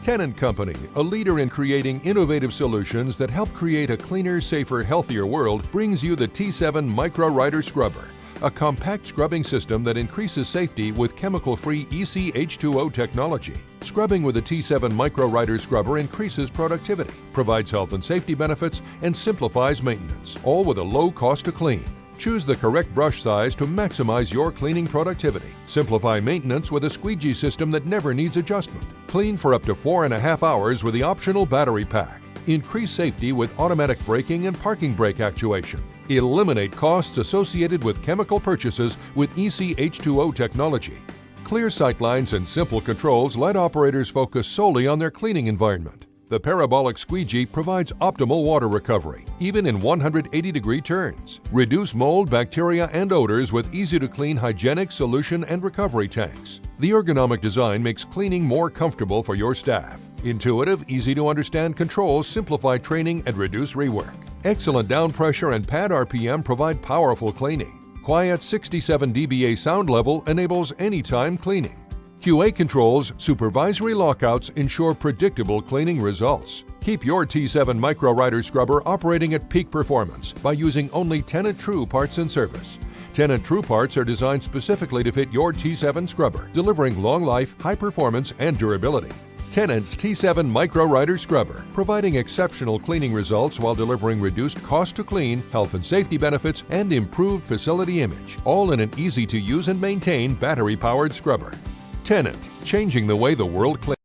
Tennant Company, a leader in creating innovative solutions that help create a cleaner, safer, healthier world, brings you the T7 Micro Rider Scrubber, a compact scrubbing system that increases safety with chemical-free ECH2O technology. Scrubbing with the T7 Micro Rider Scrubber increases productivity, provides health and safety benefits, and simplifies maintenance, all with a low cost to clean. Choose the correct brush size to maximize your cleaning productivity. Simplify maintenance with a squeegee system that never needs adjustment. Clean for up to 4.5 hours with the optional battery pack. Increase safety with automatic braking and parking brake actuation. Eliminate costs associated with chemical purchases with ECH2O technology. Clear sightlines and simple controls let operators focus solely on their cleaning environment. The parabolic squeegee provides optimal water recovery, even in 180-degree turns. Reduce mold, bacteria, and odors with easy-to-clean hygienic solution and recovery tanks. The ergonomic design makes cleaning more comfortable for your staff. Intuitive, easy-to-understand controls simplify training and reduce rework. Excellent down pressure and pad RPM provide powerful cleaning. Quiet 67 dBA sound level enables anytime cleaning. QA controls, supervisory lockouts ensure predictable cleaning results. Keep your T7 Micro Rider Scrubber operating at peak performance by using only Tennant True parts and service. Tennant True parts are designed specifically to fit your T7 Scrubber, delivering long life, high performance, and durability. Tennant's T7 Micro Rider Scrubber, providing exceptional cleaning results while delivering reduced cost to clean, health and safety benefits, and improved facility image, all in an easy-to-use and maintain battery-powered scrubber. Tennant, changing the way the world cleans.